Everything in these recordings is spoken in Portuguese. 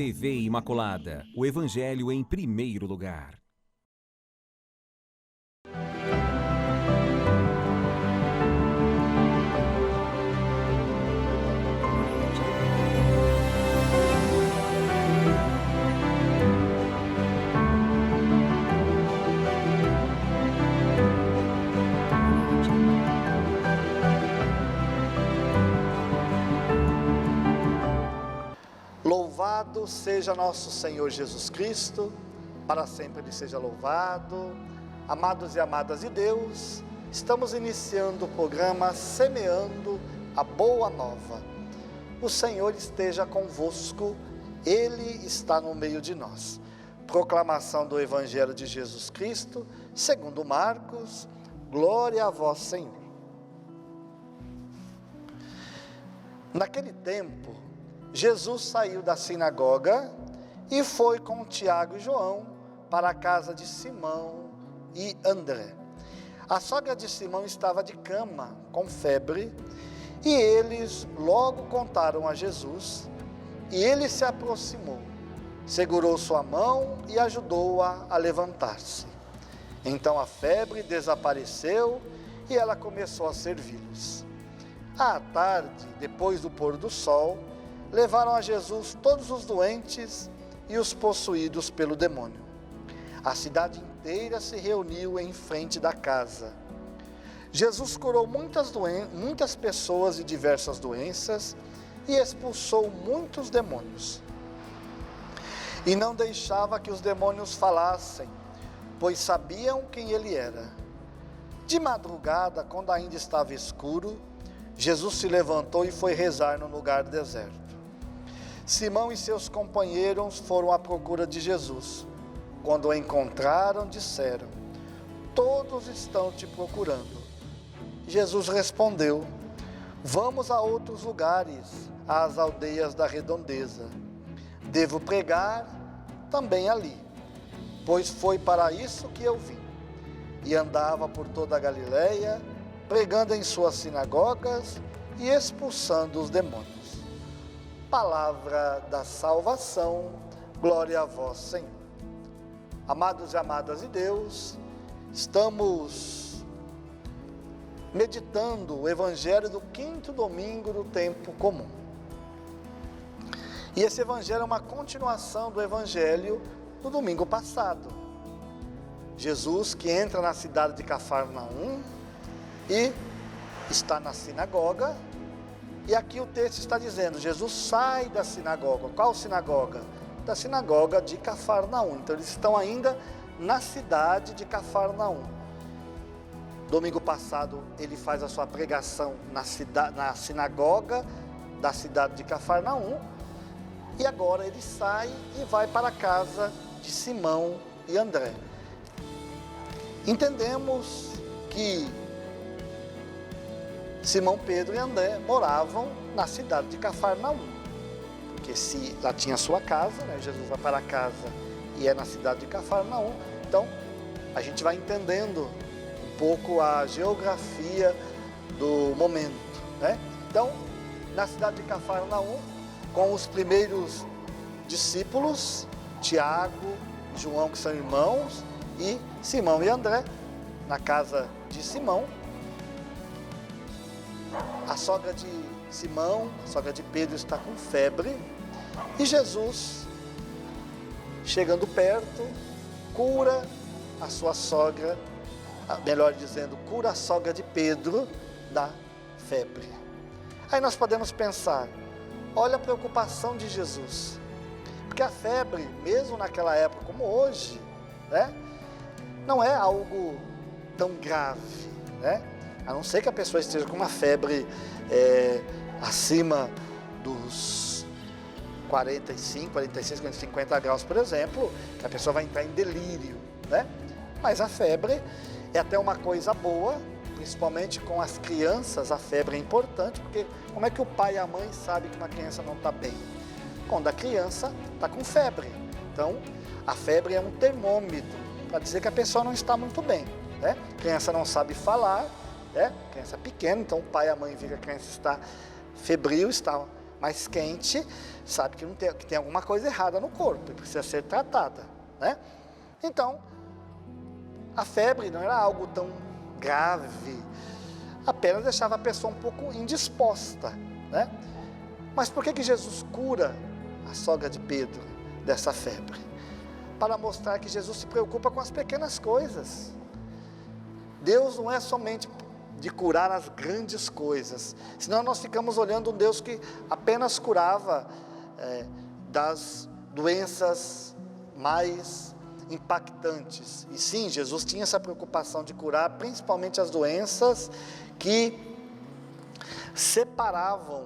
TV Imaculada, o Evangelho em primeiro lugar. Louvado seja nosso Senhor Jesus Cristo, para sempre Ele seja louvado. Amados e amadas de Deus, estamos iniciando o programa Semeando a Boa Nova. O Senhor esteja convosco, Ele está no meio de nós. Proclamação do Evangelho de Jesus Cristo, segundo Marcos. Glória a vós, Senhor. Naquele tempo, Jesus saiu da sinagoga e foi com Tiago e João para a casa de Simão e André. A sogra de Simão estava de cama, com febre, e eles logo contaram a Jesus, e ele se aproximou, segurou sua mão e ajudou-a a levantar-se. Então a febre desapareceu e ela começou a servi-los. À tarde, depois do pôr do sol, levaram a Jesus todos os doentes e os possuídos pelo demônio. A cidade inteira se reuniu em frente da casa. Jesus curou muitas pessoas de diversas doenças e expulsou muitos demônios. E não deixava que os demônios falassem, pois sabiam quem ele era. De madrugada, quando ainda estava escuro, Jesus se levantou e foi rezar no lugar deserto. Simão e seus companheiros foram à procura de Jesus. Quando o encontraram, disseram: "Todos estão te procurando." Jesus respondeu: "Vamos a outros lugares, às aldeias da redondeza. Devo pregar também ali, pois foi para isso que eu vim." E andava por toda a Galileia, pregando em suas sinagogas e expulsando os demônios. Palavra da salvação, glória a vós, Senhor. Amados e amadas de Deus, estamos meditando o Evangelho do 5º domingo do tempo comum. E esse Evangelho é uma continuação do Evangelho do domingo passado. Jesus que entra na cidade de Cafarnaum e está na sinagoga. E aqui o texto está dizendo, Jesus sai da sinagoga. Qual sinagoga? Da sinagoga de Cafarnaum. Então eles estão ainda na cidade de Cafarnaum. Domingo passado ele faz a sua pregação na sinagoga da cidade de Cafarnaum. E agora ele sai e vai para a casa de Simão e André. Entendemos que Simão, Pedro e André moravam na cidade de Cafarnaum, porque se lá tinha sua casa, né? Jesus vai para a casa e é na cidade de Cafarnaum, então a gente vai entendendo um pouco a geografia do momento, né? Então, na cidade de Cafarnaum, com os primeiros discípulos, Tiago e João, que são irmãos, e Simão e André, na casa de Simão. A sogra de Simão, a sogra de Pedro, está com febre, e Jesus, chegando perto, cura a sua sogra, melhor dizendo, cura a sogra de Pedro da febre. Aí nós podemos pensar, olha a preocupação de Jesus, porque a febre, mesmo naquela época como hoje, né, não é algo tão grave, né? A não ser que a pessoa esteja com uma febre acima dos 45, 46, 50 graus, por exemplo, que a pessoa vai entrar em delírio, né? Mas a febre é até uma coisa boa, principalmente com as crianças. A febre é importante, porque como é que o pai e a mãe sabem que uma criança não está bem? Quando a criança está com febre. Então, a febre é um termômetro para dizer que a pessoa não está muito bem, né? A criança não sabe falar, criança pequena, então o pai e a mãe viram que a criança está febril, está mais quente, sabe que tem alguma coisa errada no corpo, e precisa ser tratada, né? Então, a febre não era algo tão grave, apenas deixava a pessoa um pouco indisposta, né? Mas por que Jesus cura a sogra de Pedro dessa febre? Para mostrar que Jesus se preocupa com as pequenas coisas. Deus não é somente de curar as grandes coisas, senão nós ficamos olhando um Deus que apenas curava das doenças mais impactantes. E sim, Jesus tinha essa preocupação de curar principalmente as doenças que separavam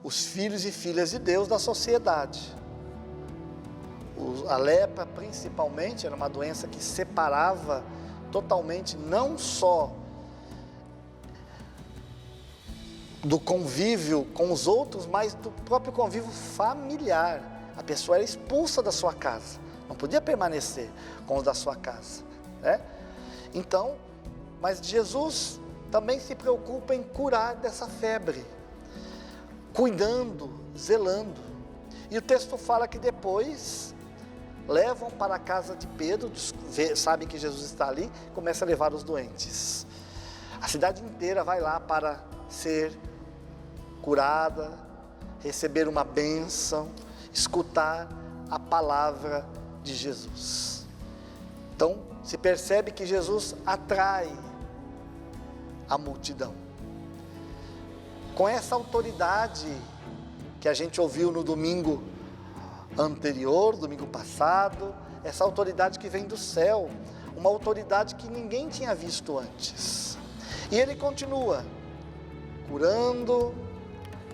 os filhos e filhas de Deus da sociedade. A lepra principalmente era uma doença que separava totalmente, não só do convívio com os outros, mas do próprio convívio familiar. A pessoa era expulsa da sua casa, não podia permanecer com os da sua casa, né? Então, mas Jesus também se preocupa em curar dessa febre, cuidando, zelando. E o texto fala que depois levam para a casa de Pedro, sabem que Jesus está ali, começa a levar os doentes. A cidade inteira vai lá para ser curada, receber uma bênção, escutar a palavra de Jesus. Então, se percebe que Jesus atrai a multidão. Com essa autoridade que a gente ouviu no domingo anterior, domingo passado, essa autoridade que vem do céu, uma autoridade que ninguém tinha visto antes. E ele continua curando,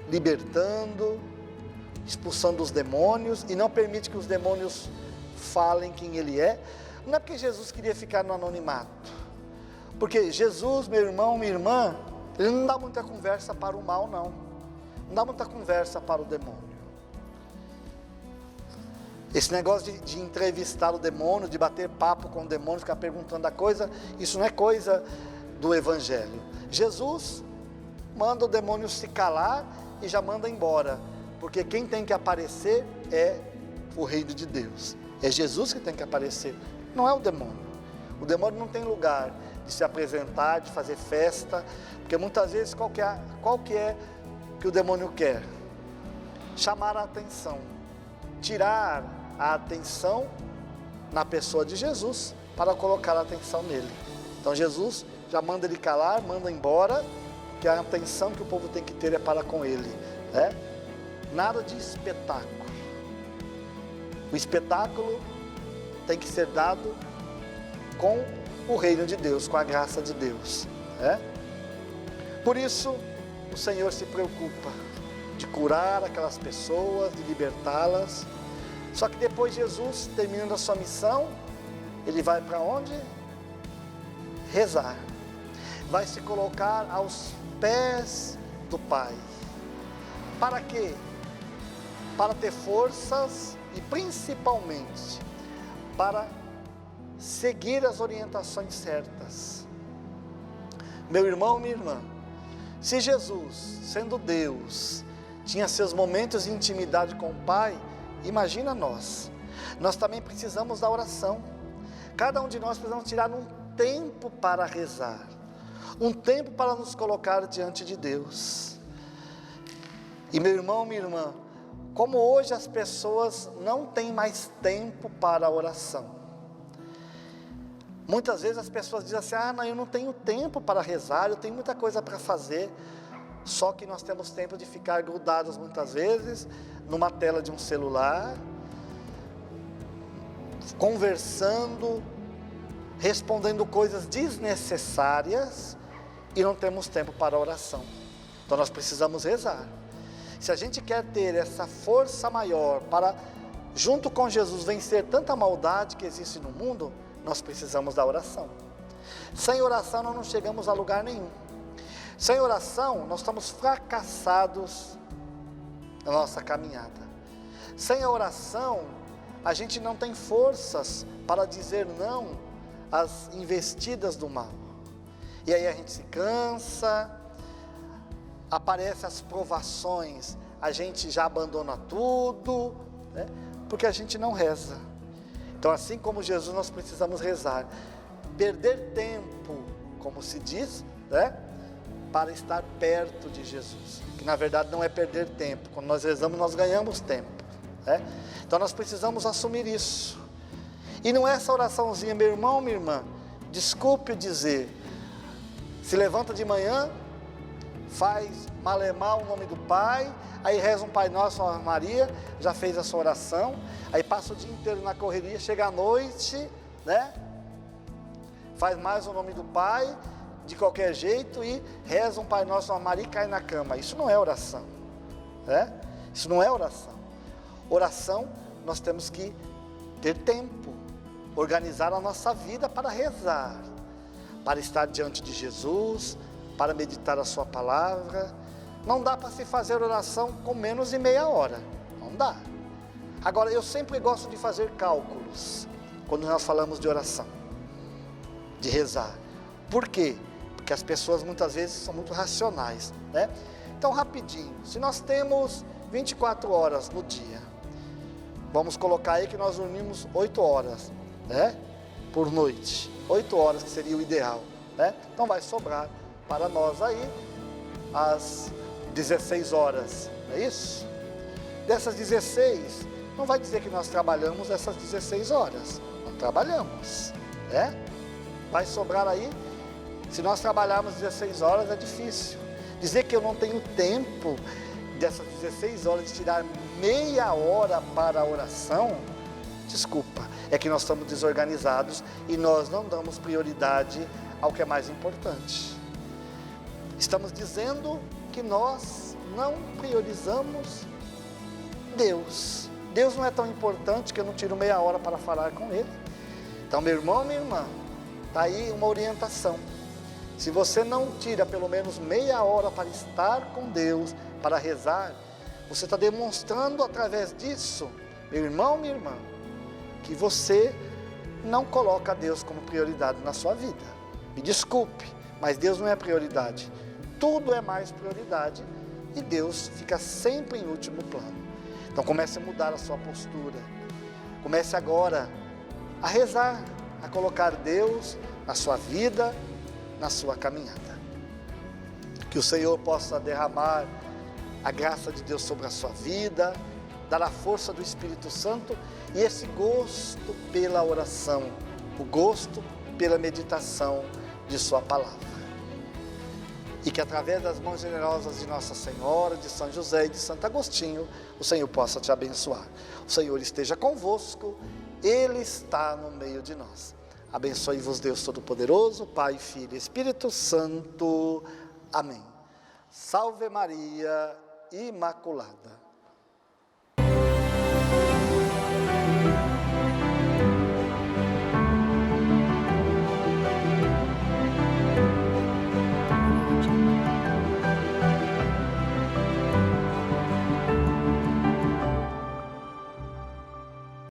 libertando, expulsando os demônios, e não permite que os demônios falem quem ele é. Não é porque Jesus queria ficar no anonimato, porque Jesus, meu irmão, minha irmã, ele não dá muita conversa para o mal, não dá muita conversa para o demônio. Esse negócio de entrevistar o demônio, de bater papo com o demônio, ficar perguntando a coisa, isso não é coisa do Evangelho. Jesus manda o demônio se calar e já manda embora, porque quem tem que aparecer é o reino de Deus, é Jesus que tem que aparecer, não é o demônio. O demônio não tem lugar de se apresentar, de fazer festa, porque muitas vezes qual que é que o demônio quer? Chamar a atenção, tirar a atenção na pessoa de Jesus, para colocar a atenção nele. Então Jesus já manda ele calar, manda embora, que a atenção que o povo tem que ter é para com ele, né? Nada de espetáculo. O espetáculo tem que ser dado com o reino de Deus, com a graça de Deus, né? Por isso o Senhor se preocupa de curar aquelas pessoas, de libertá-las. Só que depois Jesus, terminando a sua missão, ele vai para onde? Rezar. Vai se colocar aos pés do Pai. Para quê? Para ter forças e principalmente para seguir as orientações certas. Meu irmão, minha irmã, se Jesus, sendo Deus, tinha seus momentos de intimidade com o Pai, imagina nós. Nós também precisamos da oração. Cada um de nós precisamos tirar um tempo para rezar, um tempo para nos colocar diante de Deus. E meu irmão, minha irmã, como hoje as pessoas não têm mais tempo para a oração. Muitas vezes as pessoas dizem assim, não, eu não tenho tempo para rezar, eu tenho muita coisa para fazer. Só que nós temos tempo de ficar grudados muitas vezes numa tela de um celular, conversando, respondendo coisas desnecessárias, e não temos tempo para a oração. Então nós precisamos rezar. Se a gente quer ter essa força maior para, junto com Jesus, vencer tanta maldade que existe no mundo, nós precisamos da oração. Sem oração nós não chegamos a lugar nenhum. Sem oração nós estamos fracassados na nossa caminhada. Sem a oração a gente não tem forças para dizer não às investidas do mal. E aí a gente se cansa, aparecem as provações, a gente já abandona tudo, né? Porque a gente não reza. Então, assim como Jesus, nós precisamos rezar. Perder tempo, como se diz, né? Para estar perto de Jesus. Que na verdade não é perder tempo. Quando nós rezamos, nós ganhamos tempo, né? Então nós precisamos assumir isso. E não é essa oraçãozinha, meu irmão, minha irmã, desculpe dizer, se levanta de manhã, faz malemar o nome do Pai, aí reza um Pai Nosso, uma Maria, já fez a sua oração, aí passa o dia inteiro na correria, chega à noite, né? Faz mais o nome do Pai, de qualquer jeito, e reza um Pai Nosso, uma Maria e cai na cama. Isso não é oração, né? Isso não é oração. Oração, nós temos que ter tempo, organizar a nossa vida para rezar, para estar diante de Jesus, para meditar a sua palavra. Não dá para se fazer oração com menos de meia hora, não dá. Agora, eu sempre gosto de fazer cálculos, quando nós falamos de oração, de rezar. Por quê? Porque as pessoas muitas vezes são muito racionais, né? Então, rapidinho, se nós temos 24 horas no dia, vamos colocar aí que nós dormimos 8 horas, né? Por noite, 8 horas que seria o ideal, né? Então vai sobrar para nós aí as 16 horas, não é isso? Dessas 16, não vai dizer que nós trabalhamos essas 16 horas, não trabalhamos, né? Vai sobrar aí, se nós trabalharmos 16 horas é difícil. Dizer que eu não tenho tempo dessas 16 horas de tirar meia hora para a oração, desculpa, é que nós estamos desorganizados e nós não damos prioridade ao que é mais importante. Estamos dizendo que nós não priorizamos Deus. Deus não é tão importante que eu não tiro meia hora para falar com Ele. Então, meu irmão, minha irmã, está aí uma orientação. Se você não tira pelo menos meia hora para estar com Deus, para rezar, você está demonstrando através disso, meu irmão, minha irmã, que você não coloca Deus como prioridade na sua vida. Me desculpe, mas Deus não é prioridade. Tudo é mais prioridade e Deus fica sempre em último plano. Então comece a mudar a sua postura. Comece agora a rezar, a colocar Deus na sua vida, na sua caminhada. Que o Senhor possa derramar a graça de Deus sobre a sua vida, dar a força do Espírito Santo e esse gosto pela oração, o gosto pela meditação de sua palavra. E que através das mãos generosas de Nossa Senhora, de São José e de Santo Agostinho, o Senhor possa te abençoar. O Senhor esteja convosco, Ele está no meio de nós. Abençoe-vos Deus Todo-Poderoso, Pai, Filho e Espírito Santo. Amém. Salve Maria Imaculada.